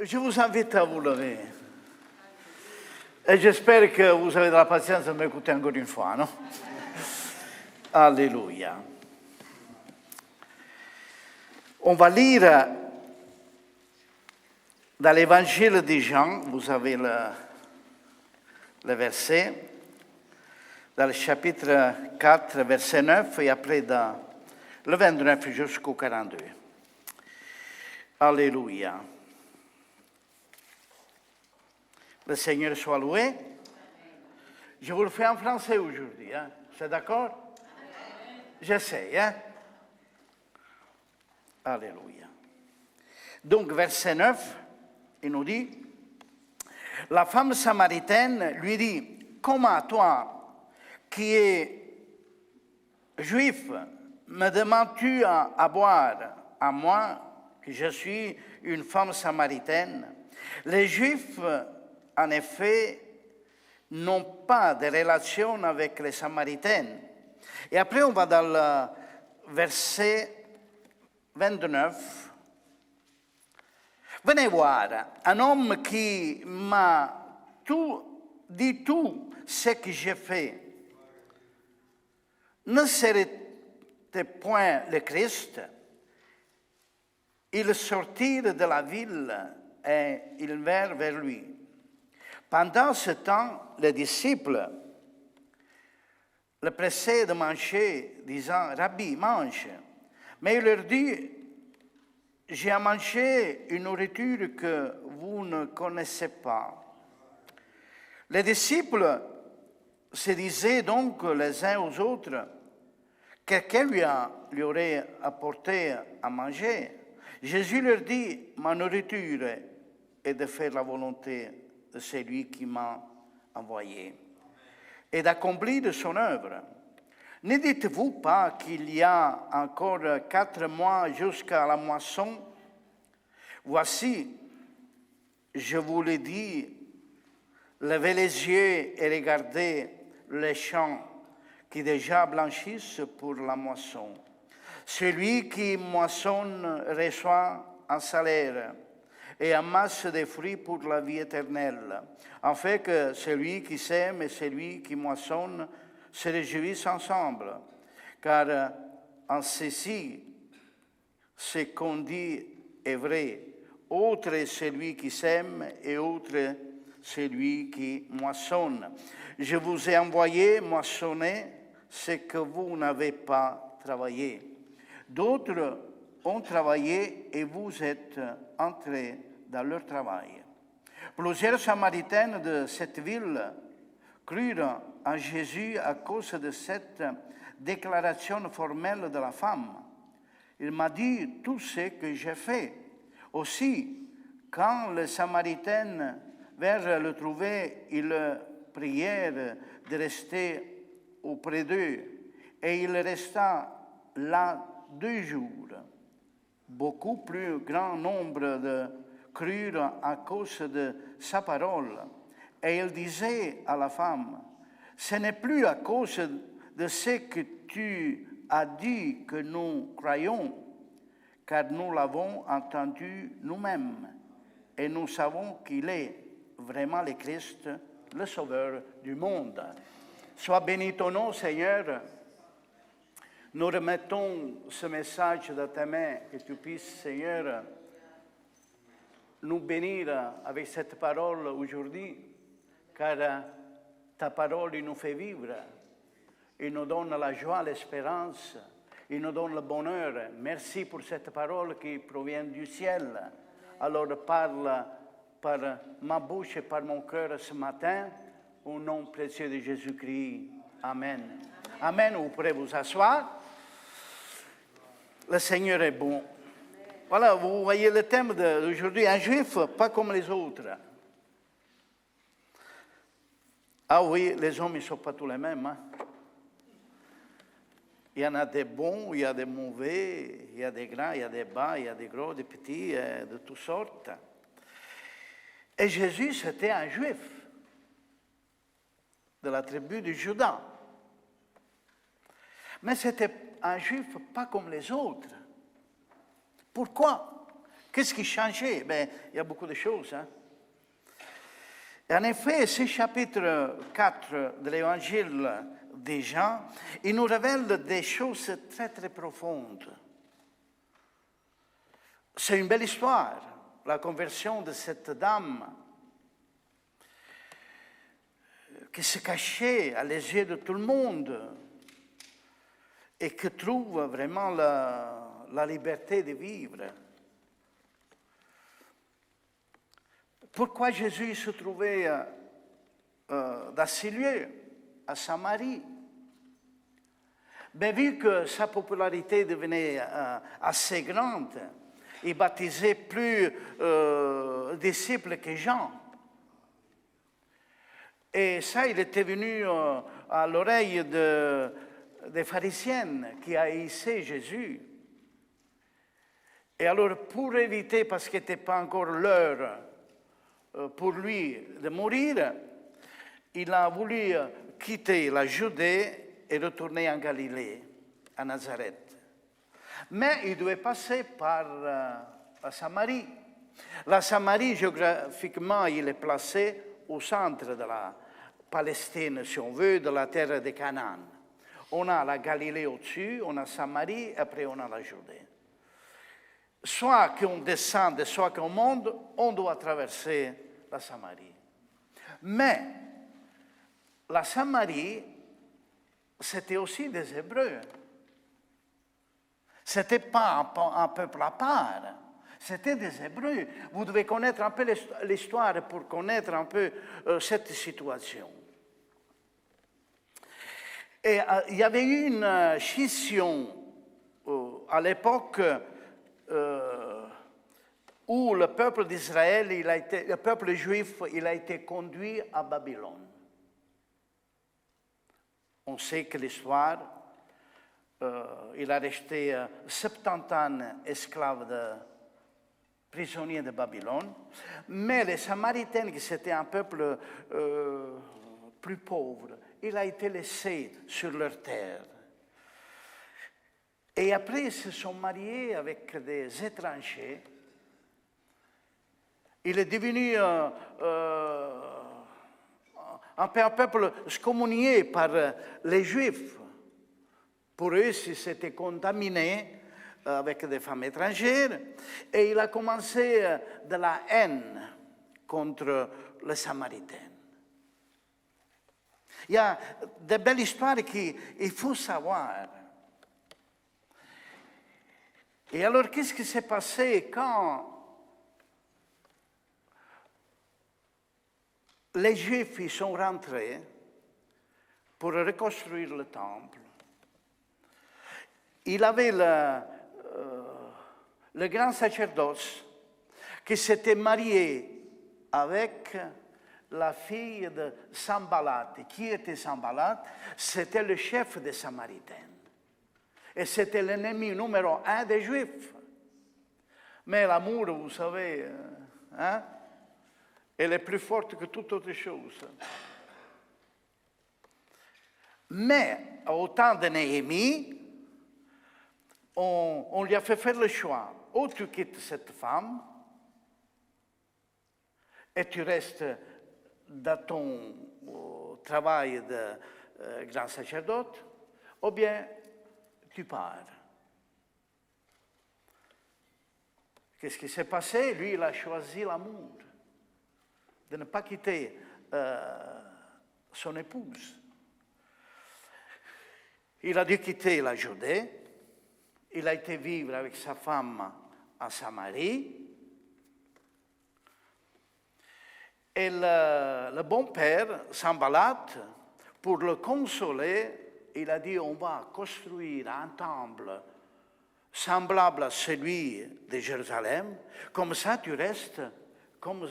Je vous invite à vous lever. Et j'espère que vous avez de la patience de m'écouter encore une fois, non? Alléluia. On va lire dans l'évangile de Jean, vous avez le verset, dans le chapitre 4, verset 9, et après dans le 29 jusqu'au 42. Alléluia. Le Seigneur soit loué. Je vous le fais en français aujourd'hui, hein? C'est d'accord? J'essaie, hein? Alléluia. Donc, verset 9, il nous dit, la femme samaritaine lui dit, comment toi, qui es juif, me demandes-tu à boire à moi, que je suis une femme samaritaine? Les Juifs, en effet, n'ont pas de relation avec les Samaritaines. Et après, on va dans le verset 29. Venez voir, un homme qui m'a dit tout ce que j'ai fait. Ne serait point le Christ? Ils sortirent de la ville et ils vinrent vers lui. Pendant ce temps, les disciples le pressaient de manger, disant, Rabbi, mange. Mais il leur dit, j'ai à manger une nourriture que vous ne connaissez pas. Les disciples se disaient donc les uns aux autres, quelqu'un lui aurait apporté à manger. Jésus leur dit, ma nourriture est de faire la volonté de celui qui m'a envoyé et d'accomplir son œuvre. Ne dites-vous pas qu'il y a encore 4 mois jusqu'à la moisson? Voici, je vous le dis, levez les yeux et regardez les champs qui déjà blanchissent pour la moisson. Celui qui moissonne reçoit un salaire et amasse des fruits pour la vie éternelle, afin que celui qui sème et celui qui moissonne se réjouissent ensemble. Car en ceci, ce qu'on dit est vrai. Autre est celui qui sème et autre celui qui moissonne. Je vous ai envoyé moissonner ce que vous n'avez pas travaillé. D'autres ont travaillé et vous êtes entrés dans leur travail. Plusieurs Samaritaines de cette ville crurent en Jésus à cause de cette déclaration formelle de la femme. Il m'a dit tout ce que j'ai fait. Aussi, quand les Samaritaines vinrent le trouver, ils le prièrent de rester auprès d'eux. Et il resta là 2 jours. Beaucoup plus grand nombre de crurent à cause de sa parole. Et il disait à la femme, ce n'est plus à cause de ce que tu as dit que nous croyons, car nous l'avons entendu nous-mêmes, et nous savons qu'il est vraiment le Christ, le Sauveur du monde. Sois béni ton nom, Seigneur. Nous remettons ce message dans tes mains, que tu puisses, Seigneur, nous bénir avec cette parole aujourd'hui, car ta parole nous fait vivre, il nous donne la joie, l'espérance, il nous donne le bonheur. Merci pour cette parole qui provient du ciel. Alors parle par ma bouche et par mon cœur ce matin, au nom précieux de Jésus-Christ. Amen. Amen. Vous pourrez vous asseoir. Le Seigneur est bon. Voilà, vous voyez le thème d'aujourd'hui, un juif pas comme les autres. Ah oui, les hommes, ils ne sont pas tous les mêmes. Hein? Il y en a des bons, il y a des mauvais, il y a des grands, il y a des bas, il y a des gros, des petits, de toutes sortes. Et Jésus, c'était un juif de la tribu de Juda. Mais c'était un juif pas comme les autres. Pourquoi? Qu'est-ce qui changeait? Ben, il y a beaucoup de choses. Hein? Et en effet, ce chapitre 4 de l'évangile de Jean, il nous révèle des choses très, très profondes. C'est une belle histoire, la conversion de cette dame qui se cachait à les yeux de tout le monde et qui trouve vraiment la liberté de vivre. Pourquoi Jésus se trouvait dans ces lieux, à Samarie? Ben, vu que sa popularité devenait assez grande, il baptisait plus disciples que Jean. Et ça, il était venu à l'oreille des pharisiennes qui haïssaient Jésus. Et alors, pour éviter, parce qu'il n'était pas encore l'heure pour lui de mourir, il a voulu quitter la Judée et retourner en Galilée, à Nazareth. Mais il devait passer par la Samarie. La Samarie, géographiquement, il est placé au centre de la Palestine, si on veut, de la terre de Canaan. On a la Galilée au-dessus, on a Samarie, après on a la Judée. Soit qu'on descende, soit qu'on monte, on doit traverser la Samarie. Mais la Samarie, c'était aussi des Hébreux. Ce n'était pas un peuple à part. C'était des Hébreux. Vous devez connaître un peu l'histoire pour connaître un peu cette situation. Et il y avait eu une scission à l'époque où le peuple d'Israël, le peuple juif, il a été conduit à Babylone. On sait que l'histoire, il a resté 70 ans esclave prisonnier de Babylone, mais les Samaritains, qui c'était un peuple plus pauvre, il a été laissé sur leur terre. Et après, ils se sont mariés avec des étrangers. Il est devenu un peuple excommunié par les Juifs. Pour eux, ils s'étaient contaminés avec des femmes étrangères, et il a commencé de la haine contre les Samaritains. Il y a de belles histoires qu'il faut savoir. Et alors, qu'est-ce qui s'est passé quand les Juifs y sont rentrés pour reconstruire le temple? Il avait le grand sacerdoce qui s'était marié avec la fille de Sanballat. Qui était Sanballat? C'était le chef des Samaritains. Et c'était l'ennemi numéro 1 des Juifs. Mais l'amour, vous savez, hein, elle est plus forte que toute autre chose. Mais au temps de Néhémie, on lui a fait faire le choix. Ou tu quittes cette femme et tu restes dans ton travail de grand sacerdoce, ou bien tu pars. Qu'est-ce qui s'est passé? Lui, il a choisi l'amour, de ne pas quitter son épouse. Il a dû quitter la Judée. Il a été vivre avec sa femme à Samarie. Et le bon père, Sanballat, pour le consoler, il a dit, on va construire un temple semblable à celui de Jérusalem. Comme ça, tu restes comme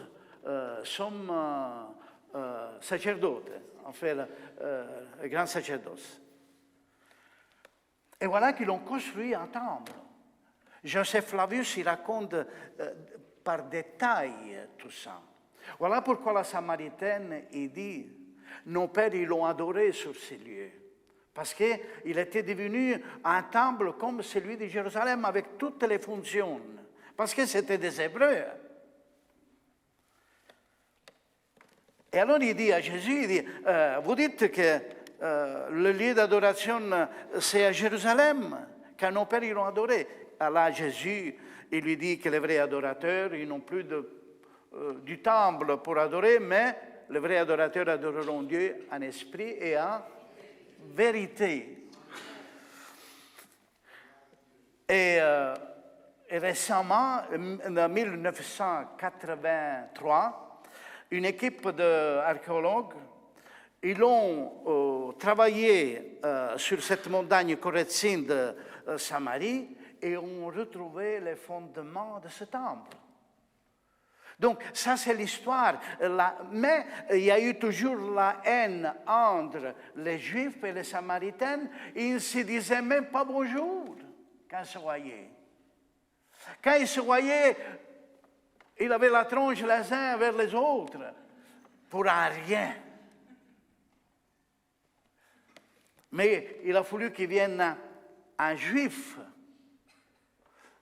son sacerdote, en fait, le grand sacerdoce. Et voilà qu'ils ont construit un temple. Joseph Flavius, il raconte par détail tout ça. Voilà pourquoi la Samaritaine, il dit, nos pères, ils l'ont adoré sur ces lieux. Parce qu'il était devenu un temple comme celui de Jérusalem, avec toutes les fonctions. parce que c'était des Hébreux. Et alors il dit à Jésus, il dit, vous dites que le lieu d'adoration, c'est à Jérusalem, quand nos pères l'ont adoré. Alors Jésus, il lui dit que les vrais adorateurs, ils n'ont plus du temple pour adorer, mais les vrais adorateurs adoreront Dieu en esprit et en vérité. Et récemment, en 1983, une équipe d'archéologues, ils ont travaillé sur cette montagne Koretsin de Samarie et ont retrouvé les fondements de ce temple. Donc, ça, c'est l'histoire. Mais il y a eu toujours la haine entre les Juifs et les Samaritains. Ils ne se disaient même pas bonjour quand ils se voyaient. Quand ils se voyaient, ils avaient la tronche les uns vers les autres, pour rien. Mais il a fallu qu'ils viennent un Juif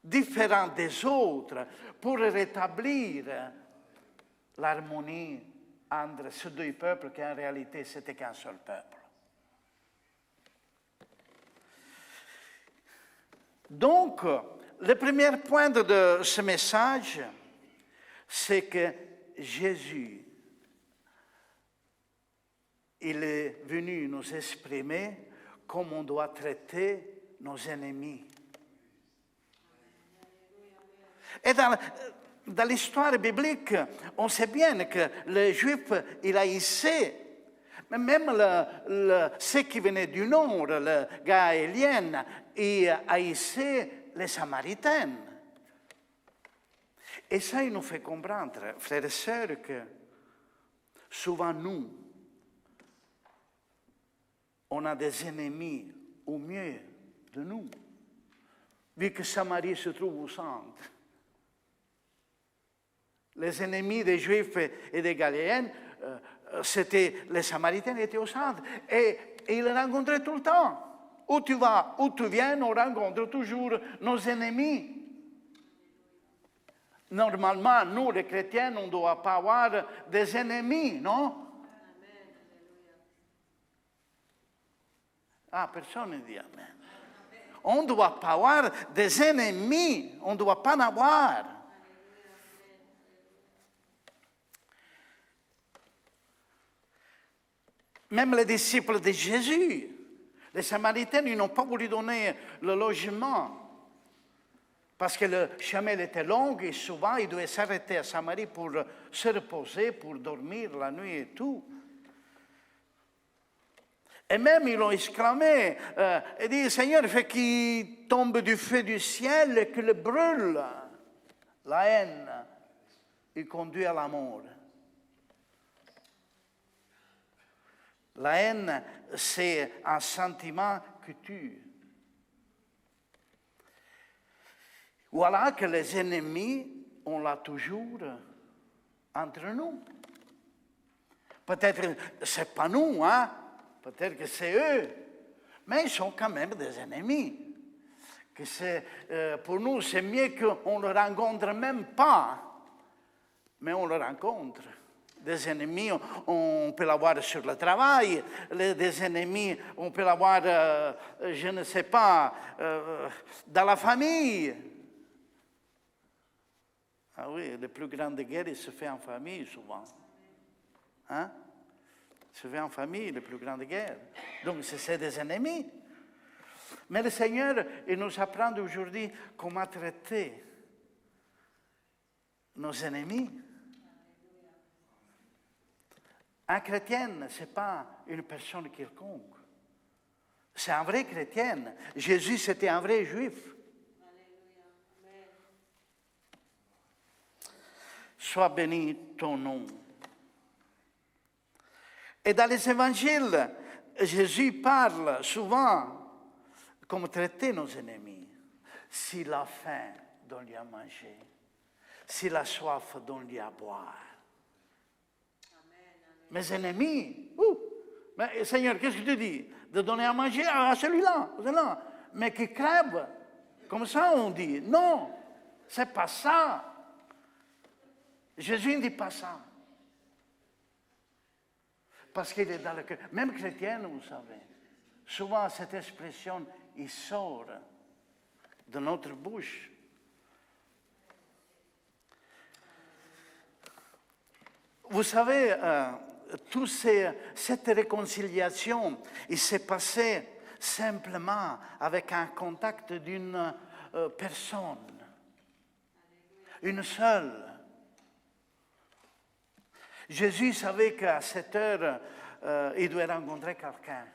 différent des autres pour rétablir l'harmonie entre ces deux peuples qui en réalité c'était qu'un seul peuple. Donc, le premier point de ce message, c'est que Jésus, il est venu nous exprimer comment on doit traiter nos ennemis. Et dans l'histoire biblique, on sait bien que les Juifs, ils haïssaient, même ceux qui venaient du nord, le Gaélien, ils haïssaient les Samaritains. Et ça, il nous fait comprendre, frères et sœurs, que souvent nous, on a des ennemis au mieux de nous, vu que Samarie se trouve au centre. Les ennemis des Juifs et des Galiléens, c'était les Samaritains étaient au centre. Et ils les rencontraient tout le temps. Où tu vas, où tu viens, on rencontre toujours nos ennemis. Normalement, nous, les chrétiens, on ne doit pas avoir des ennemis, non? Ah, personne ne dit Amen. On ne doit pas avoir des ennemis. On ne doit pas en avoir. Même les disciples de Jésus, les Samaritains, ils n'ont pas voulu donner le logement. Parce que le chemin était long et souvent, ils devaient s'arrêter à Samarie pour se reposer, pour dormir la nuit et tout. Et même, ils l'ont exclamé, et dit, Seigneur, fais qu'il tombe du feu du ciel et qu'il le brûle. La haine, il conduit à la mort. La haine, c'est un sentiment qui tue. Voilà que les ennemis, on l'a toujours entre nous. Peut-être que ce n'est pas nous, hein? Peut-être que c'est eux, mais ils sont quand même des ennemis. Pour nous, c'est mieux qu'on ne le rencontre même pas, mais on le rencontre. Des ennemis, on peut l'avoir sur le travail. Des ennemis, on peut l'avoir, je ne sais pas, dans la famille. Ah oui, les plus grandes guerres, se font en famille souvent. Hein? Se fait en famille, les plus grandes guerres. Donc, c'est des ennemis. Mais le Seigneur, il nous apprend aujourd'hui comment traiter nos ennemis. Un chrétien, ce n'est pas une personne quelconque. C'est un vrai chrétien. Jésus, c'était un vrai juif. Sois béni ton nom. Et dans les évangiles, Jésus parle souvent comme traiter nos ennemis. S'il a faim, donne-lui à manger. S'il a soif, donne-lui à boire. Mes ennemis, mais Seigneur, qu'est-ce que tu dis? De donner à manger à celui-là, mais qui crève. Comme ça on dit, non. C'est pas ça. Jésus ne dit pas ça. Parce qu'il est dans le cœur. Même chrétienne, vous savez, souvent cette expression, il sort de notre bouche. Vous savez, cette réconciliation, il s'est passé simplement avec un contact d'une personne, une seule. Jésus savait qu'à cette heure, il devait rencontrer quelqu'un.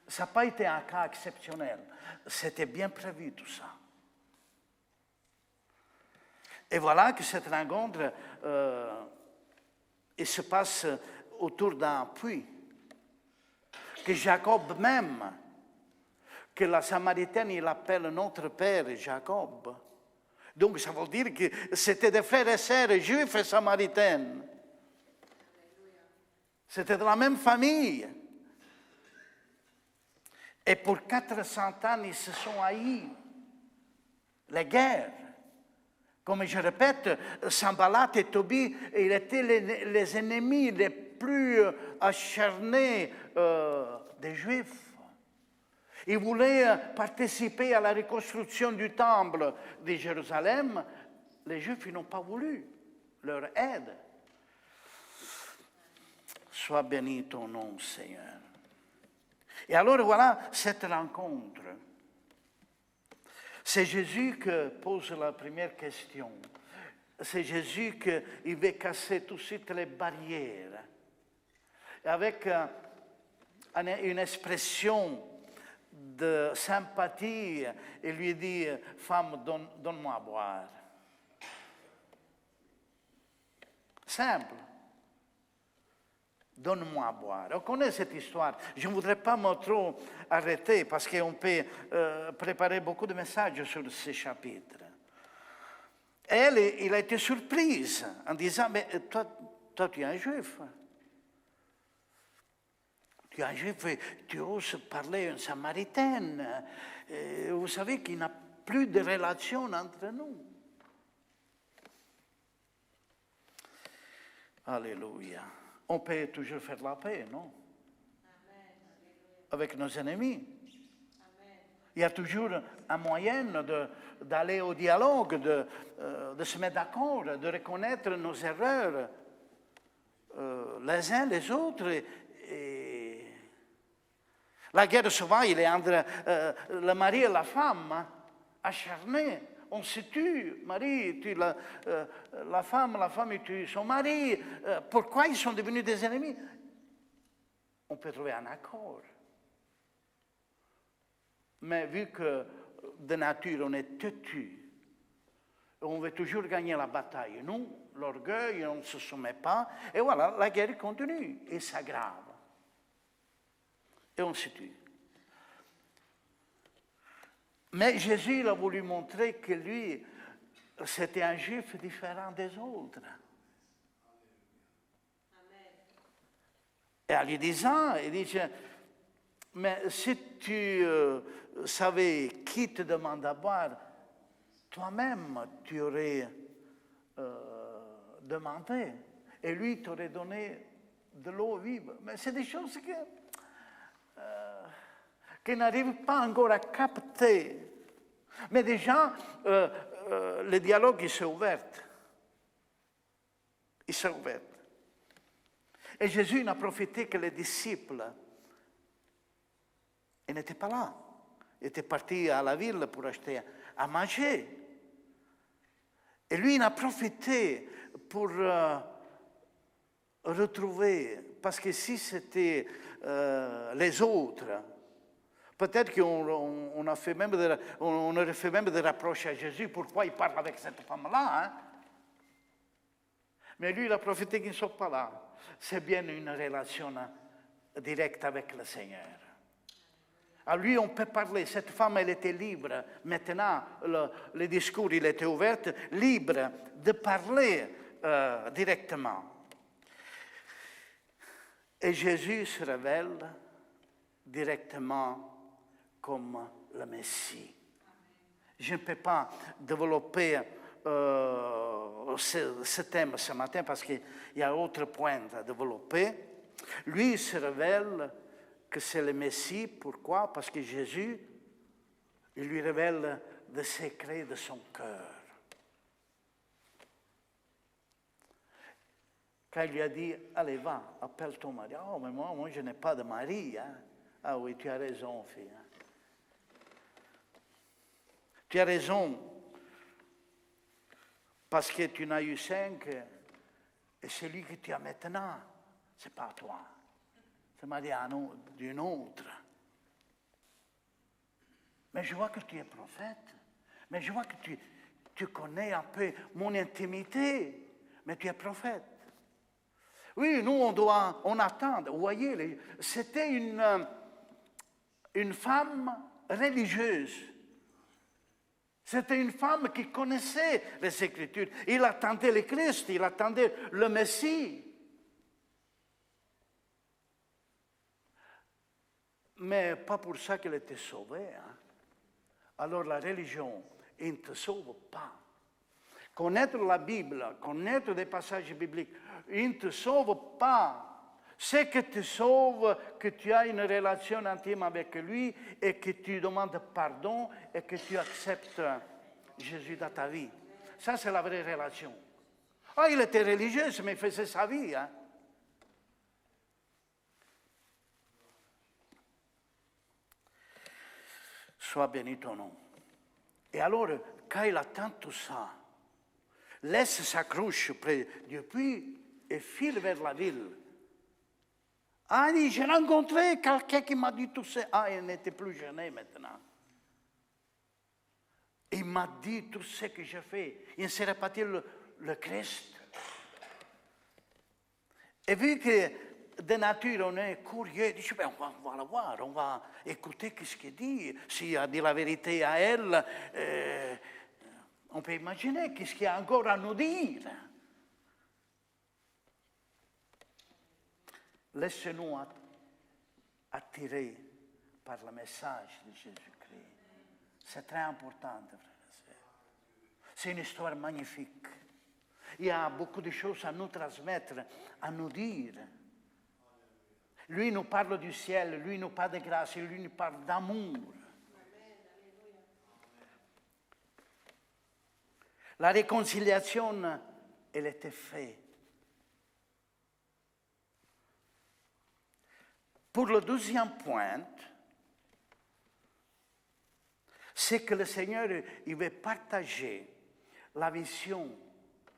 Ça n'a pas été un cas exceptionnel. C'était bien prévu tout ça. Et voilà que cette rencontre, il se passe autour d'un puits. Que Jacob même, que la Samaritaine, il appelle notre père Jacob. Donc ça veut dire que c'était des frères et sœurs juifs et samaritains. C'était de la même famille. Et pour 400 ans, ils se sont haïs. Les guerres. Comme je répète, Sanballat et Tobie, ils étaient les ennemis les plus acharnés des Juifs. Ils voulaient participer à la reconstruction du temple de Jérusalem. Les Juifs n'ont pas voulu leur aide. Sois béni ton nom, Seigneur. Et alors voilà cette rencontre. C'est Jésus qui pose la première question. C'est Jésus qui veut casser tout de suite les barrières. Avec une expression de sympathie, il lui dit, femme, donne-moi à boire. Simple. Donne-moi à boire. On connaît cette histoire. Je ne voudrais pas me trop arrêter parce qu'on peut préparer beaucoup de messages sur ce chapitre. Elle, il a été surprise en disant, mais toi tu es un juif. Tu es un juif et tu oses parler à une samaritaine. Vous savez qu'il n'y a plus de relation entre nous. Alléluia. On peut toujours faire la paix, non? Avec nos ennemis. Il y a toujours un moyen d'aller au dialogue, de se mettre d'accord, de reconnaître nos erreurs, les uns les autres. Et la guerre sauvage, il est entre le mari et la femme, acharnée. On se tue, Marie tue la femme tue son mari. Pourquoi ils sont devenus des ennemis? On peut trouver un accord. Mais vu que de nature on est têtu, on veut toujours gagner la bataille. Nous, l'orgueil, on ne se soumet pas. Et voilà, la guerre continue et s'aggrave. Et on se tue. Mais Jésus il a voulu montrer que lui, c'était un juif différent des autres. Et en lui disant, il dit, mais si tu savais qui te demande à boire, toi-même tu aurais demandé. Et lui t'aurait donné de l'eau vive. Mais c'est des choses qui n'arrivent pas encore à capter. Mais déjà, le dialogue il s'est ouvert. Il s'est ouvert. Et Jésus n'a profité que les disciples n'étaient pas là. Ils étaient partis à la ville pour acheter à manger. Et lui, il a profité pour retrouver, parce que si c'était les autres, peut-être qu'on a fait même on aurait fait même des reproches à Jésus, pourquoi il parle avec cette femme-là, hein? Mais lui, il a profité qu'ils ne sont pas là. C'est bien une relation directe avec le Seigneur. À lui, on peut parler. Cette femme, elle était libre. Maintenant, le discours, il était ouvert, libre de parler directement. Et Jésus se révèle directement comme le Messie. Je ne peux pas développer ce thème ce matin parce qu'il y a d'autres points à développer. Lui, il se révèle que c'est le Messie. Pourquoi? Parce que Jésus, il lui révèle le secret de son cœur. Quand il lui a dit, allez, va, appelle ton mari. Oh, mais moi je n'ai pas de mari. Hein? Ah oui, tu as raison, fille. Hein? Tu as raison, parce que tu n'as eu 5, et celui que tu as maintenant, ce n'est pas toi. C'est marié d'une autre. Mais je vois que tu es prophète. Mais je vois que tu connais un peu mon intimité. Mais tu es prophète. Oui, nous, on attend. Vous voyez, c'était une femme religieuse. C'était une femme qui connaissait les Écritures. Il attendait le Christ, il attendait le Messie. Mais pas pour ça qu'elle était sauvée. Hein? Alors la religion, il ne te sauve pas. Connaître la Bible, connaître des passages bibliques, il ne te sauve pas. Ce qui te sauve, que tu as une relation intime avec lui et que tu demandes pardon et que tu acceptes Jésus dans ta vie. Ça, c'est la vraie relation. Ah, il était religieux, mais il faisait sa vie. Hein? Sois béni ton nom. Et alors, quand il attend tout ça, laisse sa cruche près du puits et file vers la ville. Ah, il dit, j'ai rencontré quelqu'un qui m'a dit tout ça. Ah, il n'était plus gêné maintenant. Il m'a dit tout ce que j'ai fait. Il ne serait pas le Christ. Et vu que de nature on est curieux, il dit, ben, on va la voir, on va écouter ce qu'il dit. S'il a dit la vérité à elle, on peut imaginer qu'est-ce qu'il y a encore à nous dire. Laissez-nous attirer par le message de Jésus-Christ. C'est très important, frères et sœurs. C'est une histoire magnifique. Il y a beaucoup de choses à nous transmettre, à nous dire. Lui nous parle du ciel, lui nous parle de grâce, lui nous parle d'amour. La réconciliation, elle était faite. Pour le 12e point, c'est que le Seigneur, il veut partager la vision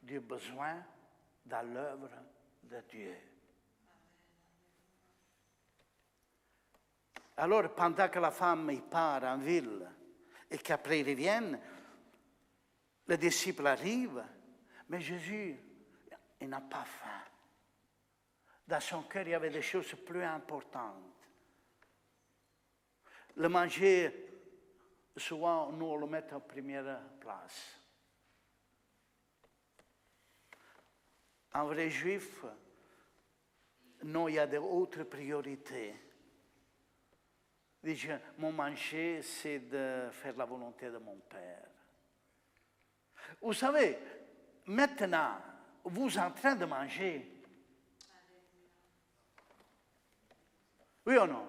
du besoin dans l'œuvre de Dieu. Alors, pendant que la femme y part en ville et qu'après ils reviennent, les disciples arrivent, mais Jésus, il n'a pas faim. Dans son cœur, il y avait des choses plus importantes. Le manger, souvent, nous, on le met en première place. Un vrai juif, non, il y a d'autres priorités. Il dit, mon manger, c'est de faire la volonté de mon Père. Vous savez, maintenant, vous êtes en train de manger. Oui ou non?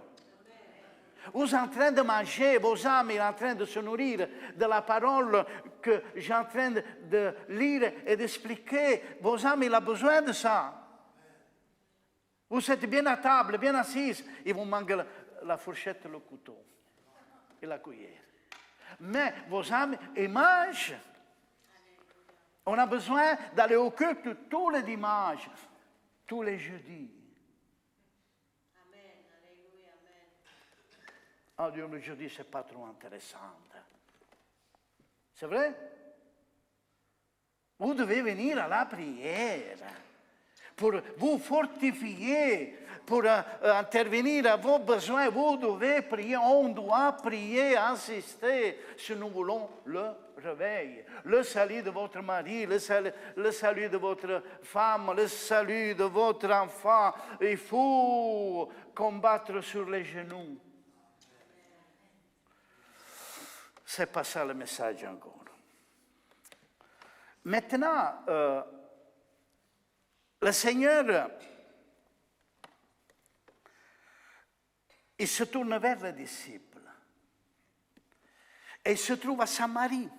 Vous êtes en train de manger, vos âmes sont en train de se nourrir de la parole que j'ai en train de lire et d'expliquer. Vos âmes, ils ont besoin de ça. Vous êtes bien à table, bien assis, et vous mangez la fourchette, le couteau et la cuillère. Mais vos âmes, ils mangent. On a besoin d'aller au culte tous les dimanches, tous les jeudis. Ah, Dieu, le jeudi, ce n'est pas trop intéressant. C'est vrai? Vous devez venir à la prière pour vous fortifier, pour intervenir à vos besoins. Vous devez prier, on doit prier, insister si nous voulons le réveil. Le salut de votre mari, le salut de votre femme, le salut de votre enfant. Il faut combattre sur les genoux. c'est pas ça le message encore. Maintenant, le Seigneur, il se tourne vers les disciples. Et il se trouve à Samarie.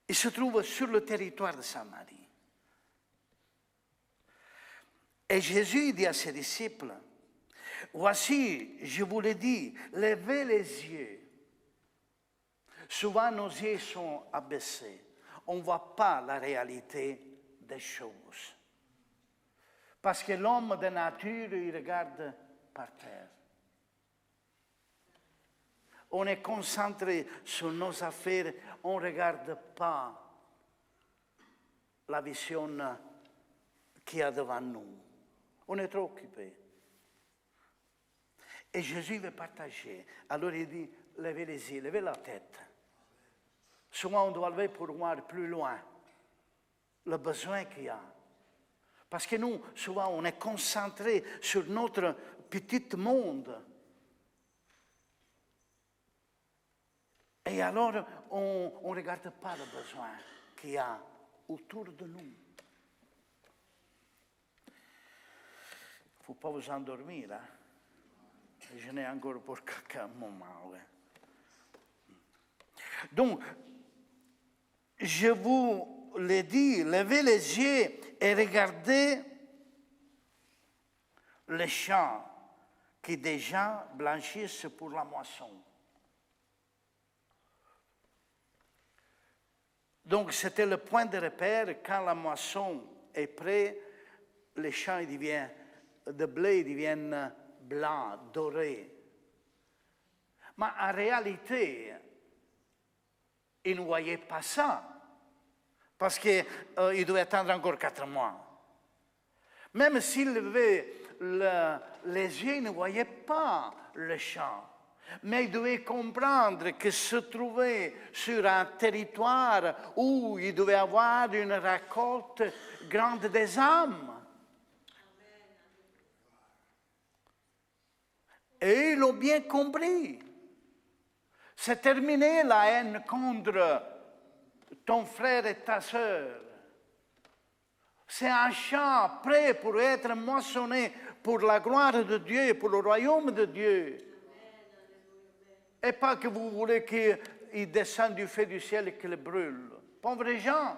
Il se trouve sur le territoire de Samarie. Et Jésus dit à ses disciples, voici, je vous l'ai dit, levez les yeux. Souvent, nos yeux sont abaissés. On ne voit pas la réalité des choses. Parce que l'homme de nature, il regarde par terre. On est concentré sur nos affaires, on ne regarde pas la vision qu'il y a devant nous. On est trop occupé. Et Jésus veut partager. Alors il dit, levez les yeux, levez la tête. Souvent on doit lever pour voir plus loin le besoin qu'il y a. Parce que nous, souvent, on est concentré sur notre petit monde. Et alors, on ne regarde pas le besoin qu'il y a autour de nous. Il ne faut pas vous endormir. Hein? Je n'ai encore pour quelques moments. Ouais. Donc, je vous l'ai dit, levez les yeux et regardez les champs qui déjà blanchissent pour la moisson. Donc, c'était le point de repère. Quand la moisson est prête, les champs de blé deviennent blancs, dorés. Mais en réalité, ils ne voyaient pas ça. Parce qu'il devait attendre encore 4 mois. Même s'il levait les yeux, il ne voyait pas le champ. Mais il devait comprendre qu'il se trouvait sur un territoire où il devait avoir une récolte grande des âmes. Et ils l'ont bien compris. C'est terminé la haine contre ton frère et ta sœur. C'est un champ prêt pour être moissonné pour la gloire de Dieu, pour le royaume de Dieu. Et pas que vous voulez qu'il descende du feu du ciel et qu'il brûle. Pauvres gens,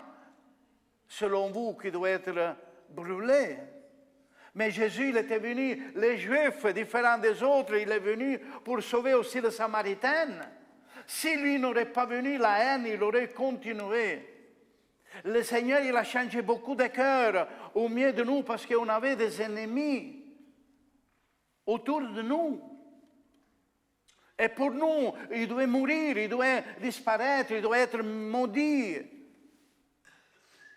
selon vous, qui doivent être brûlés. Mais Jésus, il était venu, les Juifs, différents des autres, il est venu pour sauver aussi les Samaritaines. Si lui n'aurait pas venu, la haine, il aurait continué. Le Seigneur, il a changé beaucoup de cœurs au milieu de nous parce qu'on avait des ennemis autour de nous. Et pour nous, il devait mourir, il devait disparaître, il devait être maudit.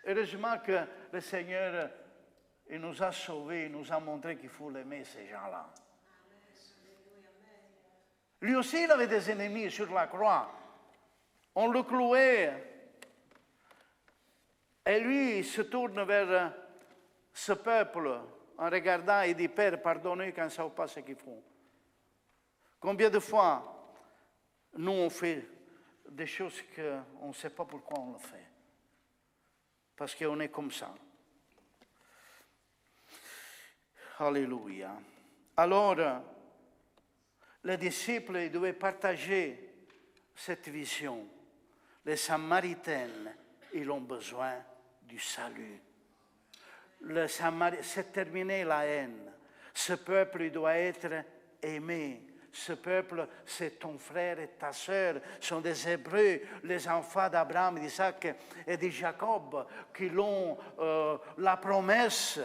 Heureusement que le Seigneur, il nous a sauvés, il nous a montré qu'il faut l'aimer, ces gens-là. Lui aussi, il avait des ennemis sur la croix. On le clouait. Et lui, il se tourne vers ce peuple en regardant et dit, Père, pardonnez quand ils ne savent pas ce qu'ils font. Combien de fois, nous, on fait des choses qu'on ne sait pas pourquoi on le fait. Parce qu'on est comme ça. Alléluia. Alors, les disciples ils devaient partager cette vision. Les Samaritaines, ils ont besoin du salut. C'est terminé la haine. Ce peuple, il doit être aimé. Ce peuple, c'est ton frère et ta sœur, sont des Hébreux, les enfants d'Abraham, d'Isaac et de Jacob, qui ont la promesse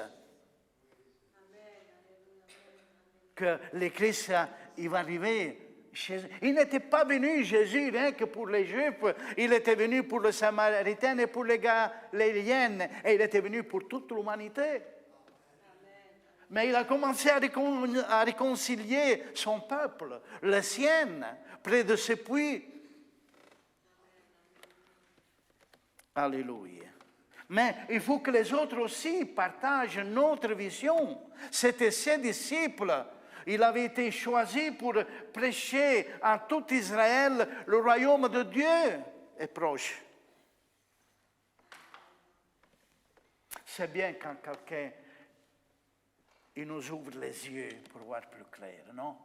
que le Christ il va arriver chez eux. Il n'était pas venu, Jésus, rien que pour les Juifs, il était venu pour les Samaritains et pour les Galiléennes, et il était venu pour toute l'humanité. Mais il a commencé à réconcilier son peuple, le sien, près de ce puits. Alléluia. Mais il faut que les autres aussi partagent notre vision. C'était ses disciples. Il avait été choisi pour prêcher à tout Israël, le royaume de Dieu est proche. C'est bien quand quelqu'un il nous ouvre les yeux pour voir plus clair, non?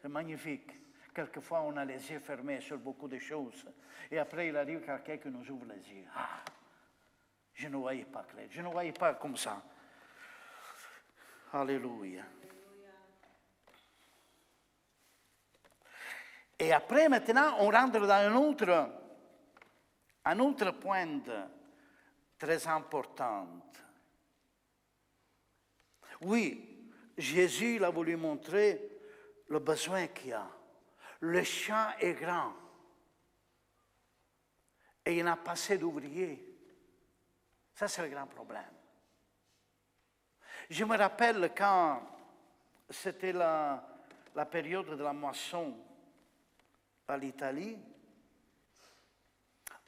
C'est magnifique. Quelquefois, on a les yeux fermés sur beaucoup de choses. Et après, il arrive quelqu'un qui nous ouvre les yeux. Ah, je ne voyais pas clair. Je ne voyais pas comme ça. Alléluia. Et après, maintenant, on rentre dans un autre point très important. Oui, Jésus il a voulu montrer le besoin qu'il y a. Le champ est grand. Et il n'a pas assez d'ouvriers. Ça, c'est le grand problème. Je me rappelle quand c'était la période de la moisson à l'Italie,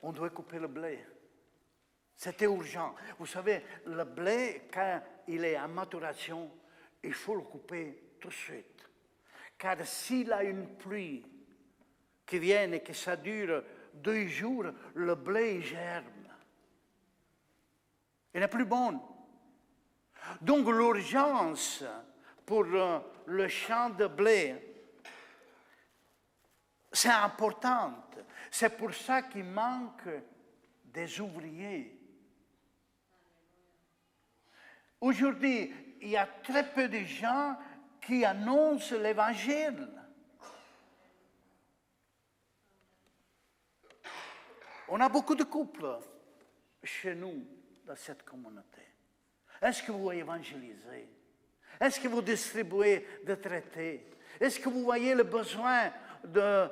on devait couper le blé. C'était urgent. Vous savez, le blé, quand il est en maturation, il faut le couper tout de suite. Car s'il a une pluie qui vient et que ça dure 2 jours, le blé germe. Il n'est plus bon. Donc l'urgence pour le champ de blé, c'est important. C'est pour ça qu'il manque des ouvriers. Aujourd'hui, il y a très peu de gens qui annoncent l'Évangile. On a beaucoup de couples chez nous, dans cette communauté. Est-ce que vous évangélisez? Est-ce que vous distribuez des traités? Est-ce que vous voyez le besoin de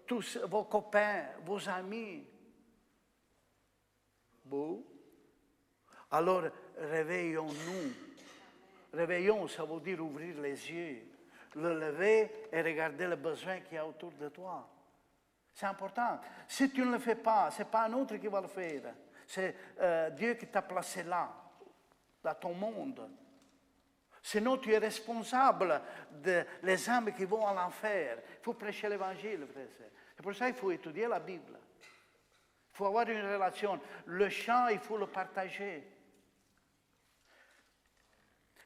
tous vos copains, vos amis? Bon. Alors, réveillons-nous. Réveillons, ça veut dire ouvrir les yeux, le lever et regarder le besoin qu'il y a autour de toi. C'est important. Si tu ne le fais pas, ce n'est pas un autre qui va le faire. C'est Dieu qui t'a placé là, dans ton monde. Sinon, tu es responsable des âmes qui vont à l'enfer. Il faut prêcher l'évangile, frère. C'est pour ça qu'il faut étudier la Bible. Il faut avoir une relation. Le chant, il faut le partager.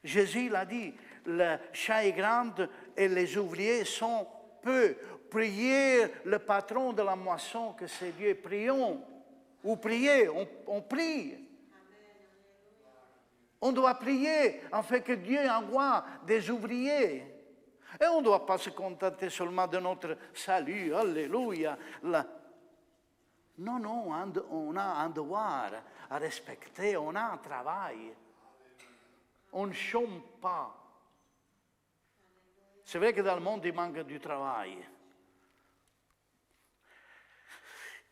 Jésus l'a dit, le champ est grand et les ouvriers sont peu. Priez le patron de la moisson que c'est Dieu. Prions. Ou priez, on prie. On doit prier afin que Dieu envoie des ouvriers. Et on ne doit pas se contenter seulement de notre salut. Alléluia. Non, on a un devoir à respecter, on a un travail. On ne chôme pas. C'est vrai que dans le monde, il manque du travail.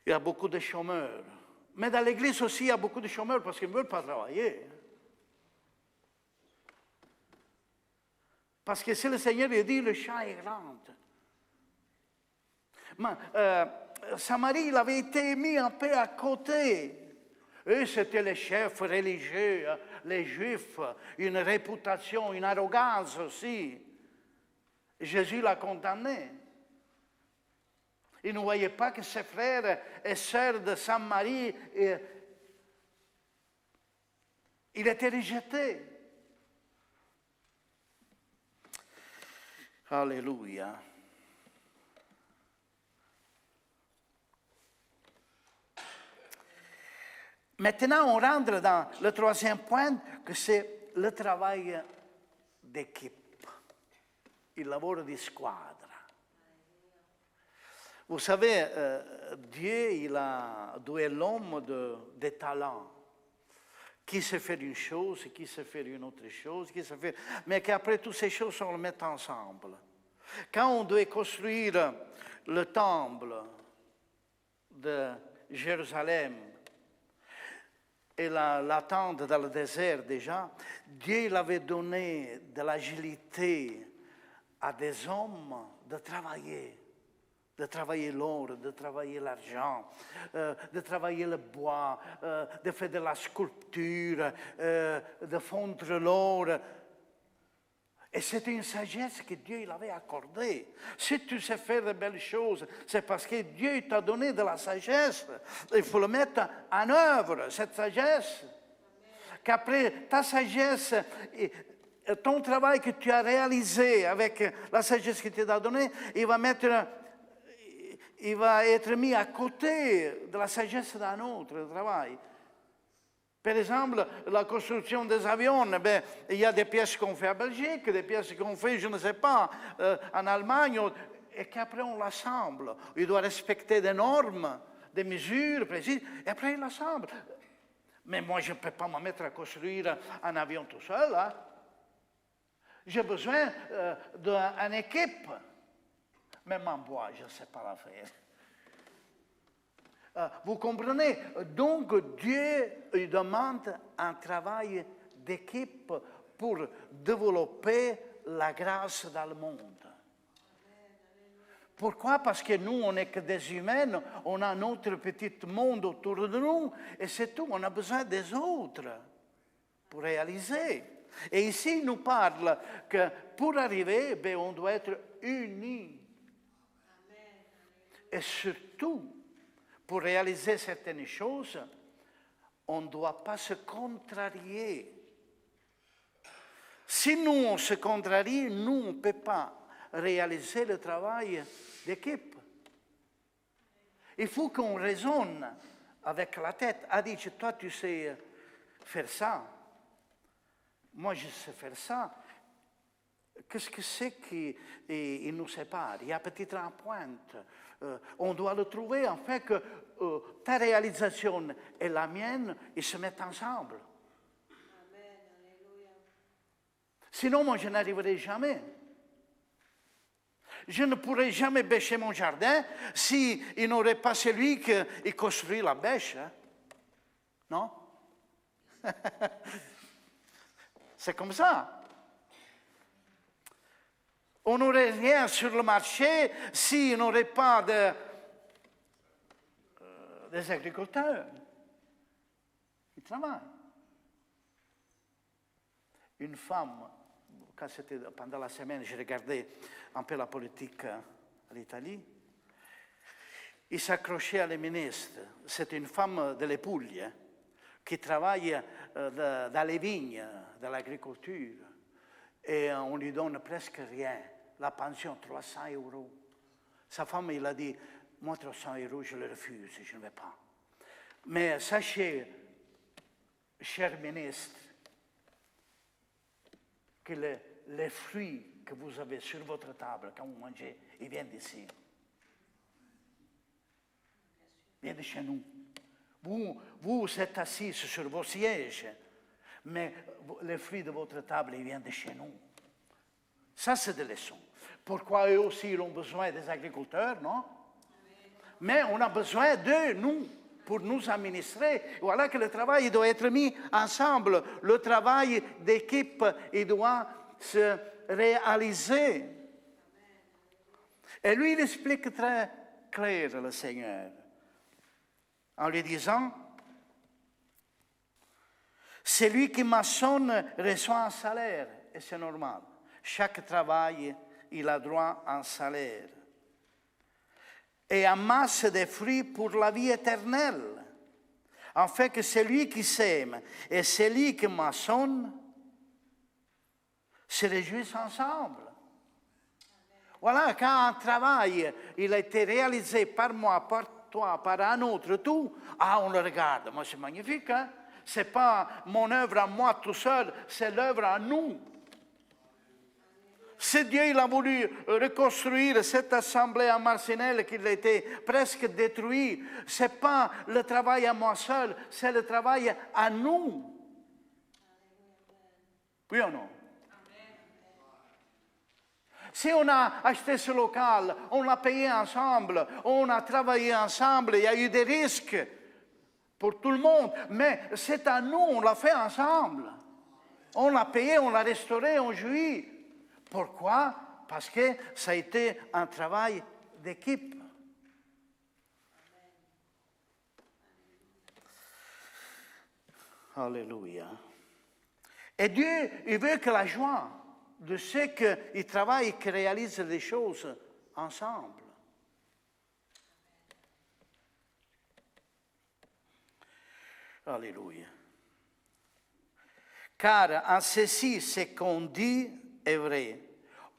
Il y a beaucoup de chômeurs. Mais dans l'église aussi, il y a beaucoup de chômeurs parce qu'ils ne veulent pas travailler. Parce que si le Seigneur a dit, le champ est grand. Mais Samarie, il avait été mis un peu à côté. Eux, c'était les chefs religieux, les Juifs, une réputation, une arrogance aussi. Jésus l'a condamné. Il ne voyait pas que ses frères et sœurs de Samarie, il était rejeté. Alléluia. Maintenant, on rentre dans le troisième point, que c'est le travail d'équipe, il lavoro di squadra. Vous savez, Dieu, il a doué l'homme de talents. Qui sait faire une chose, qui sait faire une autre chose, mais qu'après toutes ces choses, on les met ensemble. Quand on doit construire le temple de Jérusalem et la tente dans le désert déjà, Dieu il avait donné de l'agilité à des hommes de travailler l'or, de travailler l'argent, de travailler le bois, de faire de la sculpture, de fondre l'or. Et c'est une sagesse que Dieu il avait accordée. Si tu sais faire de belles choses, c'est parce que Dieu t'a donné de la sagesse. Il faut le mettre en œuvre, cette sagesse. Qu'après ta sagesse, ton travail que tu as réalisé avec la sagesse que tu as donnée, il va être mis à côté de la sagesse d'un autre travail. Par exemple, la construction des avions, il y a des pièces qu'on fait en Belgique, des pièces qu'on fait, je ne sais pas, en Allemagne, et qu'après on l'assemble. Il doit respecter des normes, des mesures précises, et après il l'assemble. Mais moi, je ne peux pas me mettre à construire un avion tout seul. Hein. J'ai besoin d'une équipe. Même en bois, je ne sais pas la faire. Vous comprenez? Donc Dieu demande un travail d'équipe pour développer la grâce dans le monde. Pourquoi? Parce que nous, on n'est que des humains, on a notre petit monde autour de nous, et c'est tout, on a besoin des autres pour réaliser. Et ici, il nous parle que pour arriver, on doit être unis. Et surtout, pour réaliser certaines choses, on ne doit pas se contrarier. Si nous, on se contrarie, nous, on ne peut pas réaliser le travail d'équipe. Il faut qu'on raisonne avec la tête. A dit, toi, tu sais faire ça. Moi, je sais faire ça. Qu'est-ce que c'est qui nous sépare? Il y a peut-être un point. On doit le trouver, en fait, que ta réalisation et la mienne, ils se mettent ensemble. Amen. Sinon, moi, je n'arriverai jamais. Je ne pourrais jamais bêcher mon jardin s'il n'aurait pas celui qui construit la bêche. Hein? Non? C'est comme ça. On n'aurait rien sur le marché s'il n'aurait pas des agriculteurs qui travaillent. Une femme, quand c'était pendant la semaine, j'ai regardé un peu la politique à l'Italie, il s'accrochait à la ministre. C'est une femme de l'Époulie qui travaille dans les vignes, dans l'agriculture. Et on lui donne presque rien. La pension, 300 €. Sa femme, il a dit, moi, 300 €, je le refuse, je ne vais pas. Mais sachez, cher ministre, que les fruits que vous avez sur votre table, quand vous mangez, ils viennent d'ici. Ils viennent de chez nous. Vous êtes assis sur vos sièges, mais les fruits de votre table, ils viennent de chez nous. Ça, c'est des leçons. Pourquoi eux aussi, ils ont besoin des agriculteurs, non? Mais on a besoin d'eux, nous, pour nous administrer. Voilà que le travail doit être mis ensemble. Le travail d'équipe, il doit se réaliser. Et lui, il explique très clair, le Seigneur, en lui disant, celui qui maçonne reçoit un salaire, et c'est normal. Chaque travail, il a droit à un salaire. Et amasse des fruits pour la vie éternelle, afin que celui qui sème et celui qui maçonne se réjouissent ensemble. Voilà, quand un travail il a été réalisé par moi, par toi, par un autre, tout, on le regarde. Moi, c'est magnifique, hein? Ce n'est pas mon œuvre à moi tout seul, c'est l'œuvre à nous. Si Dieu il a voulu reconstruire cette assemblée à Marcinelle qui a été presque détruite, ce n'est pas le travail à moi seul, c'est le travail à nous. Oui ou non? Si on a acheté ce local, on l'a payé ensemble, on a travaillé ensemble, il y a eu des risques pour tout le monde, mais c'est à nous, on l'a fait ensemble. On l'a payé, on l'a restauré, on jouit. Pourquoi? Parce que ça a été un travail d'équipe. Alléluia. Et Dieu, il veut que la joie de ceux qui travaillent et qui réalisent les choses ensemble. Alléluia. Car en ceci, ce qu'on dit est vrai.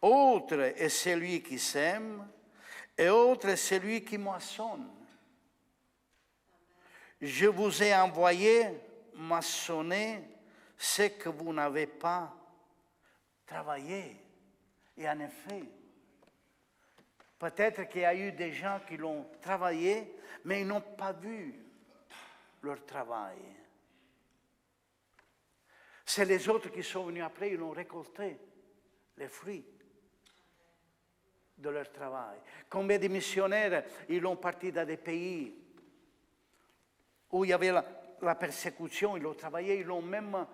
Autre est celui qui sème, et autre est celui qui moissonne. Je vous ai envoyé moissonner ce que vous n'avez pas travaillé. Et en effet, peut-être qu'il y a eu des gens qui l'ont travaillé, mais ils n'ont pas vu leur travail. C'est les autres qui sont venus après, ils ont récolté les fruits de leur travail. Combien de missionnaires, ils ont parti dans des pays où il y avait la persécution, ils ont travaillé, ils ont même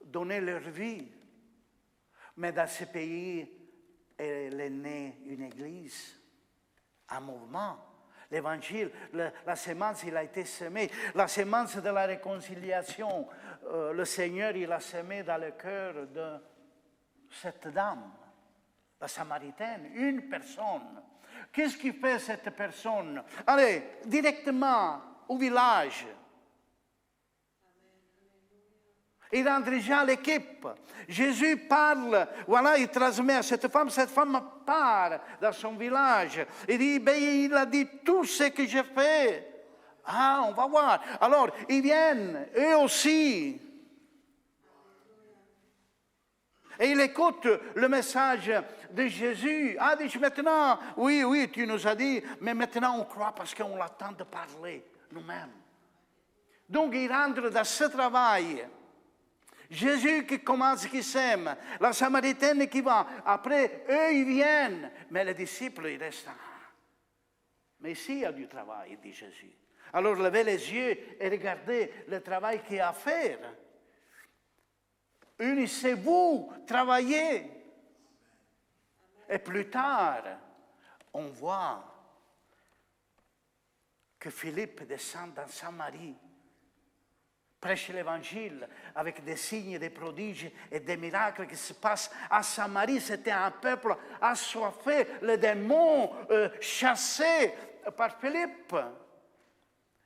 donné leur vie. Mais dans ces pays, il est né une église, un mouvement. L'évangile, la sémence, il a été semé. La sémence de la réconciliation, le Seigneur, il a semé dans le cœur de cette dame, la Samaritaine, une personne. Qu'est-ce qui fait cette personne? Allez, directement au village. Il rentre déjà à l'équipe. Jésus parle, voilà, il transmet à cette femme part dans son village. Il dit, ben, il a dit tout ce que j'ai fait. Ah, on va voir. Alors, ils viennent, eux aussi. Et il écoute le message de Jésus. Ah, dit maintenant, oui, tu nous as dit, mais maintenant on croit parce qu'on l'attend de parler nous-mêmes. Donc, il rentre dans ce travail. Jésus qui commence, qui sème, la Samaritaine qui va. Après, eux, ils viennent. Mais les disciples, ils restent. Mais ici, il y a du travail, dit Jésus. Alors, levez les yeux et regardez le travail qu'il y a à faire. Unissez-vous, travaillez. Et plus tard, on voit que Philippe descend dans Samarie, prêche l'évangile avec des signes, des prodiges et des miracles qui se passent à Samarie. C'était un peuple assoiffé, les démons chassés par Philippe.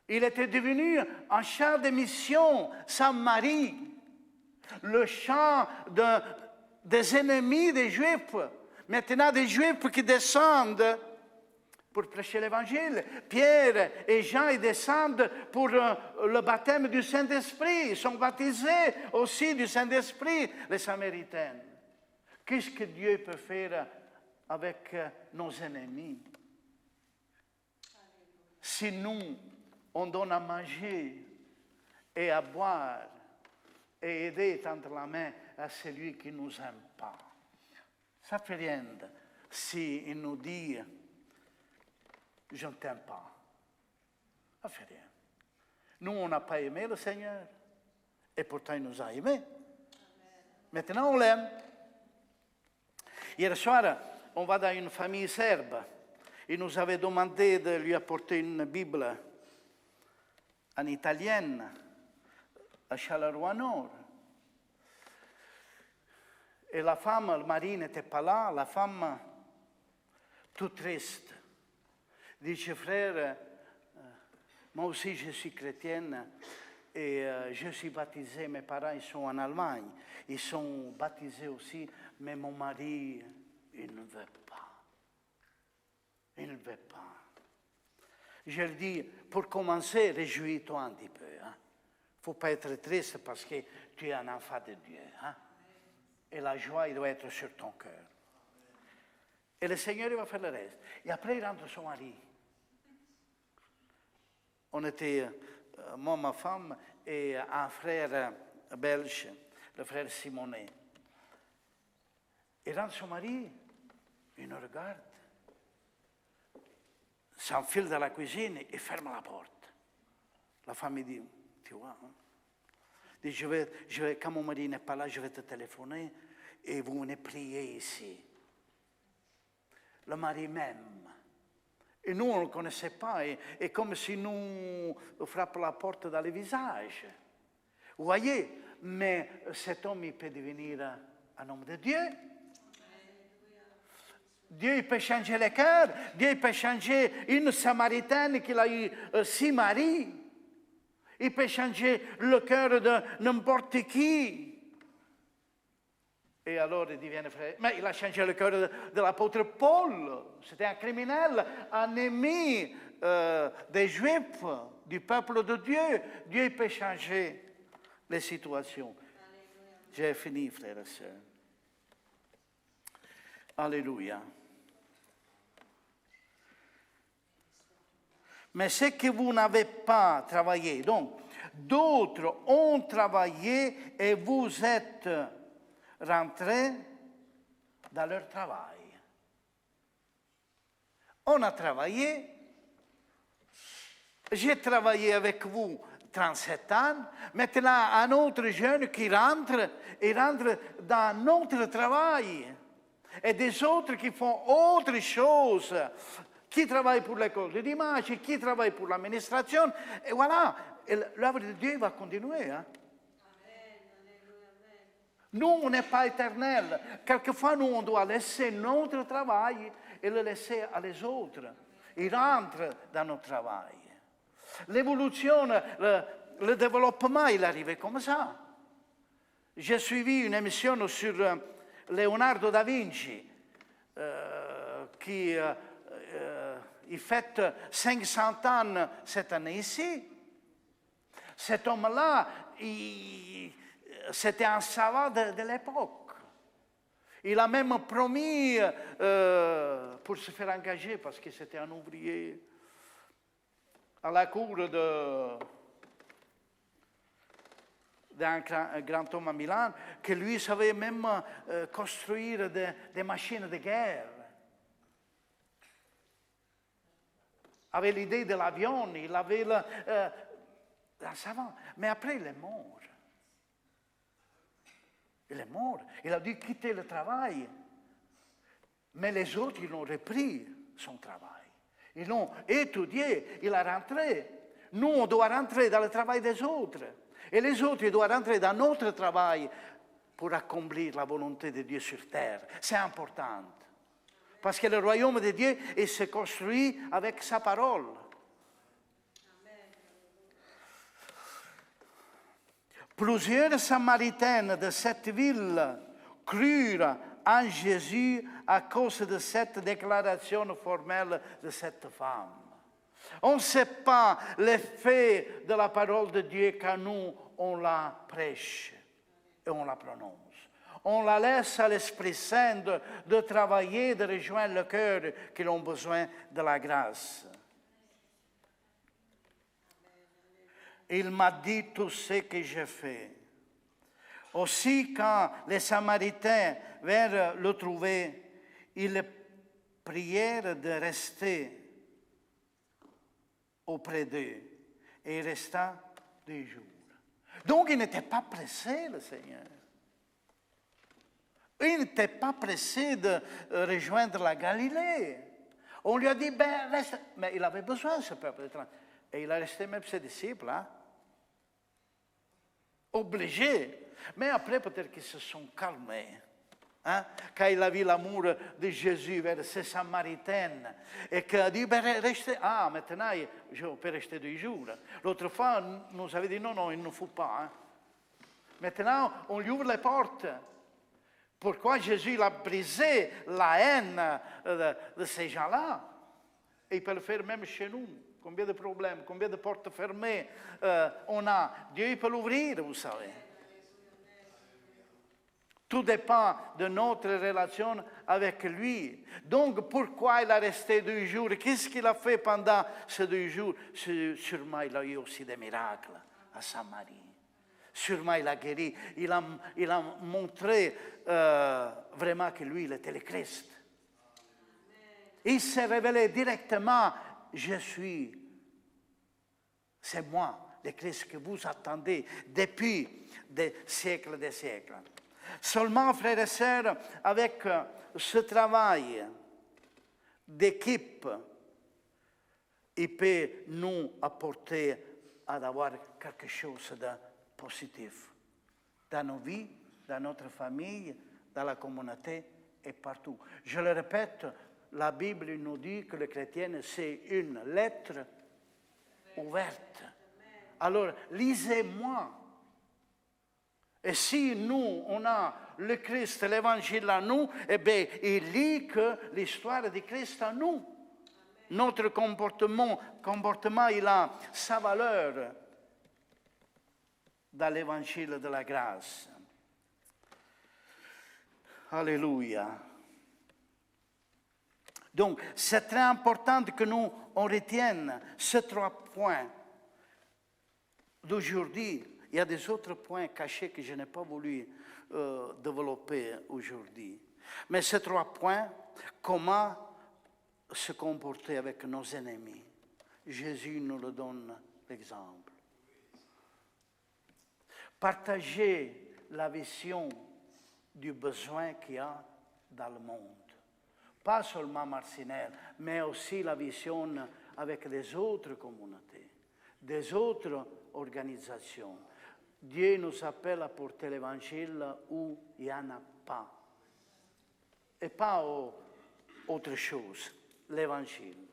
Il était devenu un champ de mission, Samarie, le champ des ennemis des Juifs. Maintenant, des Juifs qui descendent pour prêcher l'évangile. Pierre et Jean, ils descendent pour le baptême du Saint-Esprit. Ils sont baptisés aussi du Saint-Esprit, les Samaritains. Qu'est-ce que Dieu peut faire avec nos ennemis? Si nous, on donne à manger et à boire et aider, tendre la main à celui qui ne nous aime pas. Ça ne fait rien s'il nous dit « je ne t'aime pas ». Ça ne fait rien. Nous, on n'a pas aimé le Seigneur et pourtant il nous a aimés. Maintenant, on l'aime. Hier soir, on va dans une famille serbe. Il nous avait demandé de lui apporter une Bible en italienne à Charleroi Nord. Et la femme, le mari n'était pas là, la femme, tout triste, dit, frère, moi aussi je suis chrétienne et je suis baptisée, mes parents ils sont en Allemagne, ils sont baptisés aussi, mais mon mari, il ne veut pas. Il ne veut pas. Je lui dis, pour commencer, réjouis-toi un petit peu. Il ne faut pas être triste parce que tu es un enfant de Dieu. Et la joie, il doit être sur ton cœur. Et le Seigneur, il va faire le reste. Et après, il rentre son mari. On était, moi, ma femme, et un frère belge, le frère Simonet. Il rentre son mari, il nous regarde, s'enfile dans la cuisine et ferme la porte. La femme dit, tu vois, dit, quand mon mari n'est pas là, je vais te téléphoner et vous venez prier ici. Le mari m'aime. Et nous, on ne le connaissait pas. Et comme si nous frappe la porte dans le visage. Vous voyez, mais cet homme, il peut devenir un homme de Dieu. Dieu peut changer le cœur. Dieu peut changer une Samaritaine qui a eu 6 maris. Il peut changer le cœur de n'importe qui. Et alors il devient frère. Mais il a changé le cœur de l'apôtre Paul. C'était un criminel, un ennemi des Juifs, du peuple de Dieu. Dieu peut changer les situations. J'ai fini, frères et sœurs. Alléluia. Mais ce que vous n'avez pas travaillé, donc d'autres ont travaillé et vous êtes rentrés dans leur travail. On a travaillé, j'ai travaillé avec vous 37 ans, maintenant un autre jeune qui rentre, il rentre dans notre travail. Et des autres qui font autre chose, qui travaillent pour l'école du dimanche, qui travaillent pour l'administration. Et voilà, l'œuvre de Dieu va continuer. Hein? Nous, on n'est pas éternels. Quelquefois, nous, on doit laisser notre travail et le laisser à les autres. Ils rentrent dans notre travail. L'évolution, le développement, il arrivait comme ça. J'ai suivi une émission sur Leonardo da Vinci, qui il fête 500 ans cette année ici. Cet homme-là, c'était un savant de l'époque. Il a même promis pour se faire engager, parce que c'était un ouvrier, à la cour d'un grand homme à Milan, que lui savait même construire des machines de guerre. Avait l'idée de l'avion, il avait un savant. Mais après, il est mort. Il est mort. Il a dû quitter le travail. Mais les autres, ils ont repris son travail. Ils l'ont étudié, il a rentré. Nous, on doit rentrer dans le travail des autres. Et les autres, ils doivent rentrer dans notre travail pour accomplir la volonté de Dieu sur terre. C'est important. Parce que le royaume de Dieu, il se construit avec sa parole. Plusieurs Samaritaines de cette ville crurent en Jésus à cause de cette déclaration formelle de cette femme. On ne sait pas l'effet de la parole de Dieu quand nous, on la prêche et on la prononce. On la laisse à l'Esprit Saint de travailler, de rejoindre le cœur qui ont besoin de la grâce. Il m'a dit tout ce que j'ai fait. Aussi, quand les Samaritains vinrent le trouver, ils le prièrent de rester auprès d'eux. Et il resta 2 jours. Donc, il n'était pas pressé, le Seigneur. Il n'était pas pressé de rejoindre la Galilée. On lui a dit, ben, reste. Mais il avait besoin, ce peuple. Et il a resté même ses disciples, hein? Obligés. Mais après, peut-être qu'ils se sont calmés. Hein? Quand il a vu l'amour de Jésus vers ces Samaritaines, et qu'il a dit, ben, restez. Ah, maintenant, je peux rester 2 jours. L'autre fois, nous avait dit, non, il ne faut pas. Hein? Maintenant, on lui ouvre les portes. Pourquoi Jésus il a brisé la haine de ces gens-là? Et il peut le faire même chez nous. Combien de problèmes, combien de portes fermées on a. Dieu il peut l'ouvrir, vous savez. Tout dépend de notre relation avec lui. Donc, pourquoi il a resté 2 jours? Qu'est-ce qu'il a fait pendant ces 2 jours? Sûrement, il a eu aussi des miracles à Samarie. Sûrement, il a guéri. Il a montré vraiment que lui, il était le Christ. Il s'est révélé directement, c'est moi, le Christ que vous attendez depuis des siècles et des siècles. Seulement, frères et sœurs, avec ce travail d'équipe, il peut nous apporter à avoir quelque chose de positif dans nos vies, dans notre famille, dans la communauté est partout. Je le répète, la Bible nous dit que le chrétien, c'est une lettre ouverte. Alors, lisez-moi. Et si nous, on a le Christ, l'Évangile à nous, eh bien, il lit que l'histoire du Christ à nous. Notre comportement, il a sa valeur dans l'Évangile de la grâce. Alléluia. Donc, c'est très important que nous, on retienne ces 3 points d'aujourd'hui. Il y a des autres points cachés que je n'ai pas voulu développer aujourd'hui. Mais ces 3 points, comment se comporter avec nos ennemis. Jésus nous le donne l'exemple. Partager la vision du besoin qu'il y a dans le monde. Pas seulement Marcinelle, mais aussi la vision avec les autres communautés, des autres organisations. Dieu nous appelle à porter l'évangile où il n'y en a pas. Et pas autre chose, l'évangile.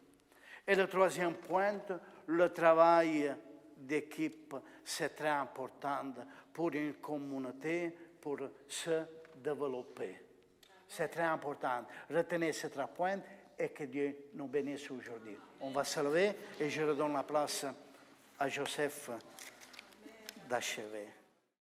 Et le 3e point, le travail d'équipe, c'est très important pour une communauté, pour se développer. C'est très important. Retenez ces 3 points et que Dieu nous bénisse aujourd'hui. On va se lever et je redonne la place à Joseph d'achever.